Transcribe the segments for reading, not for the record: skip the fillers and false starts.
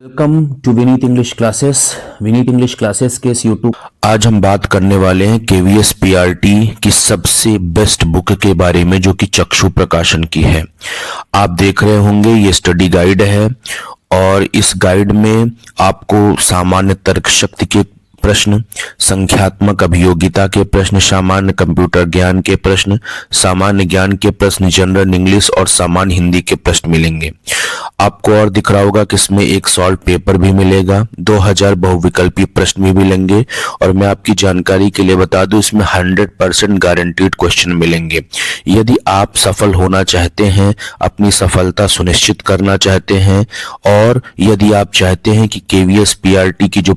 Welcome to Vineet English classes. Vineet English classes के इस YouTube आज हम बात करने वाले हैं केवीएस पीआरटी की सबसे बेस्ट बुक के बारे में, जो कि चक्षु प्रकाशन की है। आप देख रहे होंगे ये स्टडी गाइड है और इस गाइड में आपको सामान्य तर्क शक्ति के प्रश्न, संख्यात्मक अभियोगिता के प्रश्न, सामान्य कंप्यूटर ज्ञान के प्रश्न, सामान्य ज्ञान के प्रश्न, जनरल इंग्लिश और सामान्य हिंदी के प्रश्न मिलेंगे। आपको और दिख रहा होगा कि इसमें एक सॉल्व पेपर भी मिलेगा, 2000 बहुविकल्पी प्रश्न भी मिलेंगे और मैं आपकी जानकारी के लिए बता दूं, इसमें 100% गारंटीड क्वेश्चन मिलेंगे। यदि आप सफल होना चाहते हैं, अपनी सफलता सुनिश्चित करना चाहते हैं और यदि आप चाहते हैं कि केवीएस पीआरटी की जो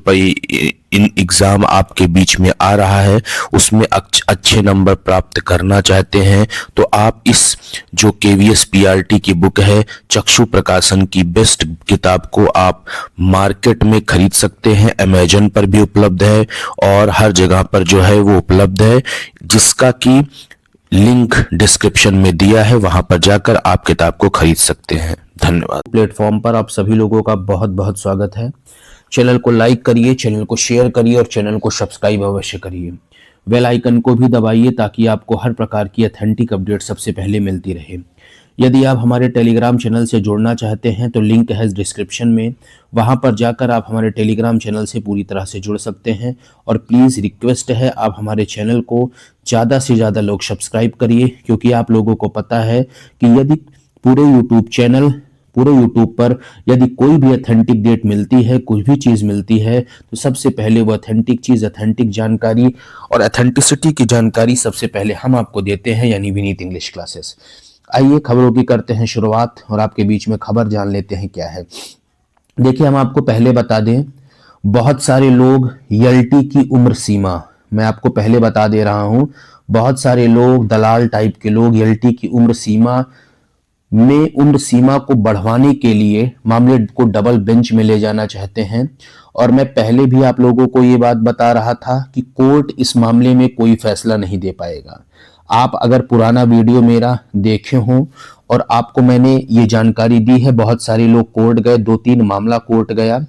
इन एग्जाम आपके बीच में आ रहा है उसमें अच्छे नंबर प्राप्त करना चाहते हैं, तो आप इस जो केवीएस पीआरटी की बुक है चक्षु प्रकाशन की बेस्ट किताब को आप मार्केट में खरीद सकते हैं। अमेजन पर भी उपलब्ध है और हर जगह पर जो है वो उपलब्ध है, जिसका कि लिंक डिस्क्रिप्शन में दिया है, वहां पर जाकर आप किताब को खरीद सकते हैं। धन्यवाद। प्लेटफॉर्म पर आप सभी लोगों का बहुत बहुत स्वागत है। चैनल को लाइक करिए, चैनल को शेयर करिए और चैनल को सब्सक्राइब अवश्य करिए। बेल आइकन को भी दबाइए ताकि आपको हर प्रकार की ऑथेंटिक अपडेट सबसे पहले मिलती रहे। यदि आप हमारे टेलीग्राम चैनल से जुड़ना चाहते हैं तो लिंक है डिस्क्रिप्शन में, वहां पर जाकर आप हमारे टेलीग्राम चैनल से पूरी तरह से जुड़ सकते हैं। और प्लीज़ रिक्वेस्ट है, आप हमारे चैनल को ज़्यादा से ज़्यादा लोग सब्सक्राइब करिए, क्योंकि आप लोगों को पता है कि यदि पूरे यूट्यूब पर यदि कोई भी ऑथेंटिक डेट मिलती है, कोई भी चीज़ मिलती है, तो सबसे पहले वो ऑथेंटिक चीज़, ऑथेंटिक जानकारी और ऑथेंटिसिटी की जानकारी सबसे पहले हम आपको देते हैं, यानी विनीत इंग्लिश क्लासेस। आइए खबरों की करते हैं शुरुआत और आपके बीच में खबर जान लेते हैं क्या है। देखिए, हम आपको पहले बता दें, बहुत सारे लोग यल्टी की उम्र सीमा, मैं आपको पहले बता दे रहा हूं, बहुत सारे लोग दलाल टाइप के लोग यल्टी की उम्र सीमा को बढ़वाने के लिए मामले को डबल बेंच में ले जाना चाहते हैं। और मैं पहले भी आप लोगों को ये बात बता रहा था कि कोर्ट इस मामले में कोई फैसला नहीं दे पाएगा। आप अगर पुराना वीडियो मेरा देखे हो और आपको मैंने ये जानकारी दी है, बहुत सारे लोग कोर्ट गए, 2-3 मामला कोर्ट गया,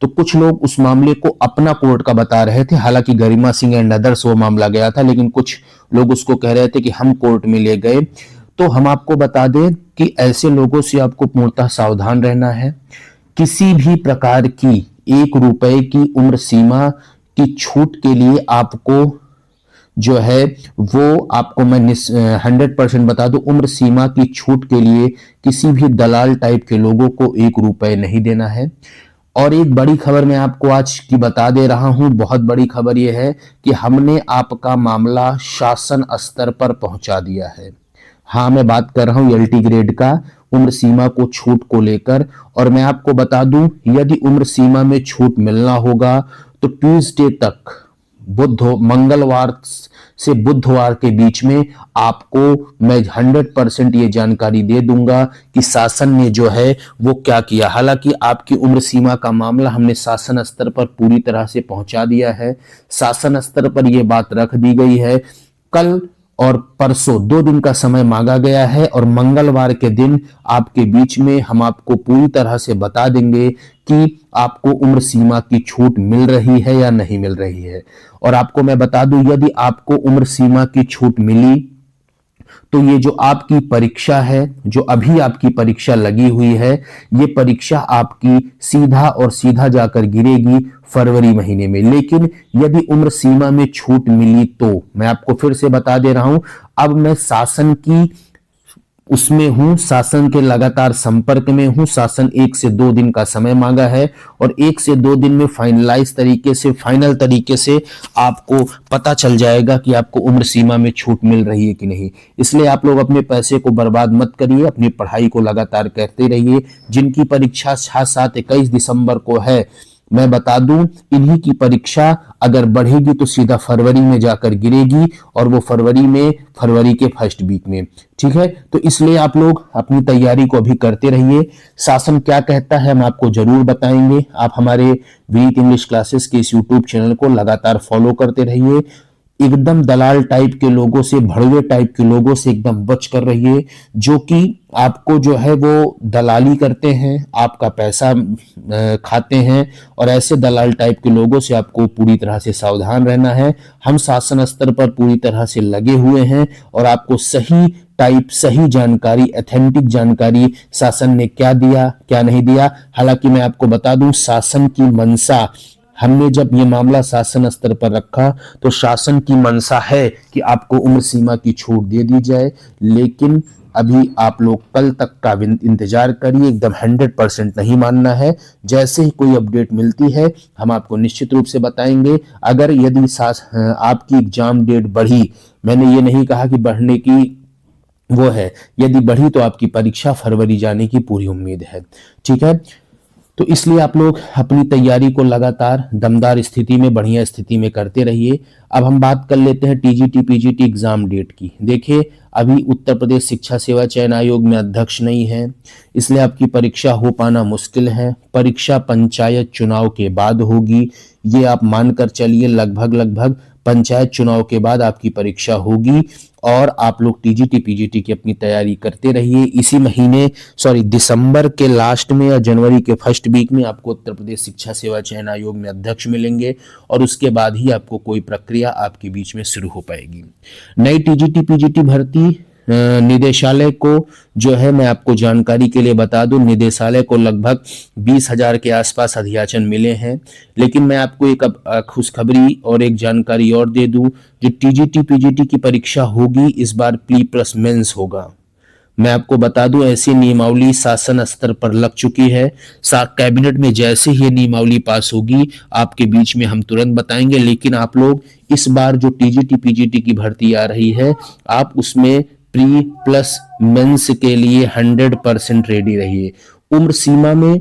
तो कुछ लोग उस मामले को अपना कोर्ट का बता रहे थे। हालांकि गरिमा सिंह एंड अदर्स वो मामला गया था, लेकिन कुछ लोग उसको कह रहे थे कि हम कोर्ट में ले गए। तो हम आपको बता दें कि ऐसे लोगों से आपको पूर्णतः सावधान रहना है। किसी भी प्रकार की 1 रुपए की उम्र सीमा की छूट के लिए आपको जो है वो आपको मैं 100% बता दूं, उम्र सीमा की छूट के लिए किसी भी दलाल टाइप के लोगों को 1 रुपए नहीं देना है। और एक बड़ी खबर मैं आपको आज की बता दे रहा हूं, बहुत बड़ी खबर यह है कि हमने आपका मामला शासन स्तर पर पहुंचा दिया है। हाँ, मैं बात कर रहा हूं एलटी ग्रेड का उम्र सीमा को छूट को लेकर। और मैं आपको बता दूं, यदि उम्र सीमा में छूट मिलना होगा तो ट्यूसडे तक, मंगलवार से बुधवार के बीच में आपको मैं 100% ये जानकारी दे दूंगा कि शासन ने जो है वो क्या किया। हालांकि आपकी उम्र सीमा का मामला हमने शासन स्तर पर पूरी तरह से पहुंचा दिया है। शासन स्तर पर यह बात रख दी गई है, कल और परसों 2 दिन का समय मांगा गया है और मंगलवार के दिन आपके बीच में हम आपको पूरी तरह से बता देंगे कि आपको उम्र सीमा की छूट मिल रही है या नहीं मिल रही है। और आपको मैं बता दूं, यदि आपको उम्र सीमा की छूट मिली तो ये जो आपकी परीक्षा है, जो अभी आपकी परीक्षा लगी हुई है, ये परीक्षा आपकी सीधा और सीधा जाकर गिरेगी फरवरी महीने में। लेकिन यदि उम्र सीमा में छूट मिली तो मैं आपको फिर से बता दे रहा हूं, अब मैं शासन की उसमें हूं, शासन के लगातार संपर्क में हूं। शासन 1 से 2 दिन का समय मांगा है और 1 से 2 दिन में फाइनल तरीके से आपको पता चल जाएगा कि आपको उम्र सीमा में छूट मिल रही है कि नहीं। इसलिए आप लोग अपने पैसे को बर्बाद मत करिए, अपनी पढ़ाई को लगातार करते रहिए। जिनकी परीक्षा 6-7-21 दिसंबर को है, मैं बता दूं, इन्हीं की परीक्षा अगर बढ़ेगी तो सीधा फरवरी में जाकर गिरेगी और वो फरवरी के फर्स्ट वीक में, ठीक है। तो इसलिए आप लोग अपनी तैयारी को अभी करते रहिए। शासन क्या कहता है हम आपको जरूर बताएंगे। आप हमारे विनीत इंग्लिश क्लासेस के इस यूट्यूब चैनल को लगातार फॉलो करते रहिए। एकदम दलाल टाइप के लोगों से, भड़वे टाइप के लोगों से एकदम बच कर रहिए, जो कि आपको जो है वो दलाली करते हैं, आपका पैसा खाते हैं। और ऐसे दलाल टाइप के लोगों से आपको पूरी तरह से सावधान रहना है। हम शासन स्तर पर पूरी तरह से लगे हुए हैं और आपको सही टाइप, सही जानकारी, ऑथेंटिक जानकारी शासन ने क्या दिया क्या नहीं दिया। हालांकि मैं आपको बता दूं, शासन की मंशा, हमने जब ये मामला शासन स्तर पर रखा तो शासन की मंशा है कि आपको उम्र सीमा की छूट दे दी जाए, लेकिन अभी आप लोग कल तक का इंतजार करिए। एकदम 100% नहीं मानना है। जैसे ही कोई अपडेट मिलती है हम आपको निश्चित रूप से बताएंगे। अगर यदि आपकी एग्जाम डेट बढ़ी, मैंने ये नहीं कहा कि बढ़ने की वो है, यदि बढ़ी तो आपकी परीक्षा फरवरी जाने की पूरी उम्मीद है। ठीक है, तो इसलिए आप लोग अपनी तैयारी को लगातार दमदार स्थिति में, बढ़िया स्थिति में करते रहिए। अब हम बात कर लेते हैं टीजीटी पीजीटी एग्जाम डेट की। देखिए, अभी उत्तर प्रदेश शिक्षा सेवा चयन आयोग में अध्यक्ष नहीं है, इसलिए आपकी परीक्षा हो पाना मुश्किल है। परीक्षा पंचायत चुनाव के बाद होगी, ये आप मानकर चलिए। लगभग पंचायत चुनाव के बाद आपकी परीक्षा होगी और आप लोग टीजीटी पीजीटी की अपनी तैयारी करते रहिए। इसी महीने दिसंबर के लास्ट में या जनवरी के फर्स्ट वीक में आपको उत्तर प्रदेश शिक्षा सेवा चयन आयोग में अध्यक्ष मिलेंगे और उसके बाद ही आपको कोई प्रक्रिया आपके बीच में शुरू हो पाएगी। नई टीजीटी पीजीटी भर्ती निदेशालय को जो है, मैं आपको जानकारी के लिए बता दूं, निदेशालय को लगभग 20,000 के आसपास अध्याचन मिले हैं। लेकिन मैं आपको एक खुशखबरी और एक जानकारी और दे दूं, जो टीजीटी पीजीटी की परीक्षा होगी इस बार प्री+ मेंस होगा। मैं आपको बता दूं, ऐसी नियमावली शासन स्तर पर लग चुकी है। कैबिनेट में जैसे ही ये नियमावली पास होगी आपके बीच में हम तुरंत बताएंगे। लेकिन आप लोग इस बार जो टीजीटी पीजीटी की भर्ती आ रही है, आप उसमें प्री+ मेंस के लिए 100% रेडी रहिए। उम्र सीमा में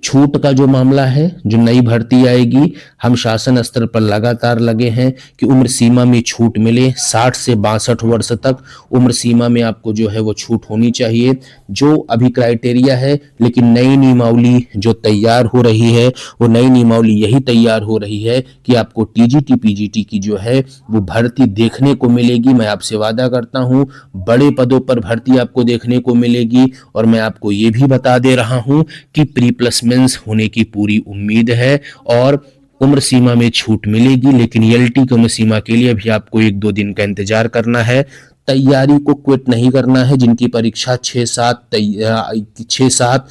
छूट का जो मामला है, जो नई भर्ती आएगी, हम शासन स्तर पर लगातार लगे हैं कि उम्र सीमा में छूट मिले। 60 से 62 वर्ष तक उम्र सीमा में आपको जो है वो छूट होनी चाहिए, जो अभी क्राइटेरिया है। लेकिन नई नियमावली जो तैयार हो रही है, वो नई नियमावली यही तैयार हो रही है कि आपको टीजीटी पीजीटी की जो है वो भर्ती देखने को मिलेगी। मैं आपसे वादा करता हूं, बड़े पदों पर भर्ती आपको देखने को मिलेगी। और मैं आपको ये भी बता दे रहा हूं कि प्री+ मेंस होने की पूरी उम्मीद है और उम्र सीमा में छूट मिलेगी। लेकिन एलटी की उम्र सीमा के लिए भी आपको 1-2 दिन का इंतजार करना है। तैयारी को क्विट नहीं करना है। जिनकी परीक्षा 6-7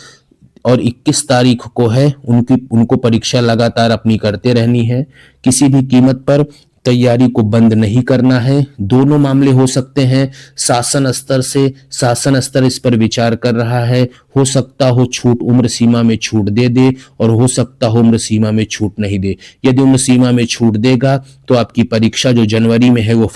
और 21 तारीख को है, उनको परीक्षा लगातार अपनी करते रहनी है। किसी भी कीमत पर तैयारी को बंद नहीं करना है। दोनों मामले हो सकते हैं। शासन स्तर इस पर विचार कर रहा है। हो सकता हो छूट, उम्र सीमा में छूट दे दे, और हो सकता हो उम्र सीमा में छूट नहीं दे। यदि उम्र सीमा में छूट देगा तो आपकी परीक्षा जो जनवरी में है वो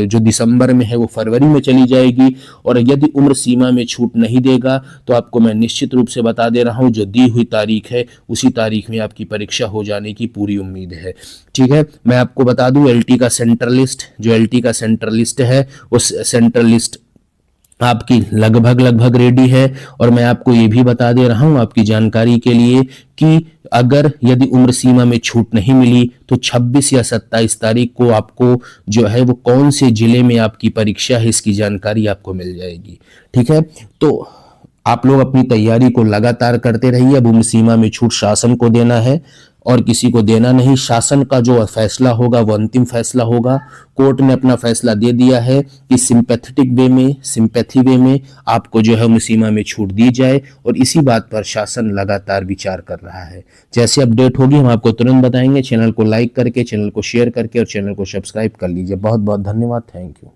जो दिसंबर में है वो फरवरी में चली जाएगी। और यदि उम्र सीमा में छूट नहीं देगा तो आपको मैं निश्चित रूप से बता दे रहा हूं, जो दी हुई तारीख है उसी तारीख में आपकी परीक्षा हो जाने की पूरी उम्मीद है। ठीक है, मैं आपको बता दूं, एलटी का सेंट्रल लिस्ट है, उस सेंट्रल लिस्ट आपकी लगभग रेडी है। और मैं आपको ये भी बता दे रहा हूं आपकी जानकारी के लिए कि अगर यदि उम्र सीमा में छूट नहीं मिली तो 26 या 27 तारीख को आपको जो है वो कौन से जिले में आपकी परीक्षा है, इसकी जानकारी आपको मिल जाएगी। ठीक है, तो आप लोग अपनी तैयारी को लगातार करते रहिए। अब उम्र सीमा में छूट शासन को देना है और किसी को देना नहीं। शासन का जो फैसला होगा वो अंतिम फैसला होगा। कोर्ट ने अपना फैसला दे दिया है कि सिंपैथी वे में आपको जो है उम्र सीमा में छूट दी जाए, और इसी बात पर शासन लगातार विचार कर रहा है। जैसे अपडेट होगी हम आपको तुरंत बताएंगे। चैनल को लाइक करके, चैनल को शेयर करके और चैनल को सब्सक्राइब कर लीजिए। बहुत बहुत धन्यवाद। Thank you.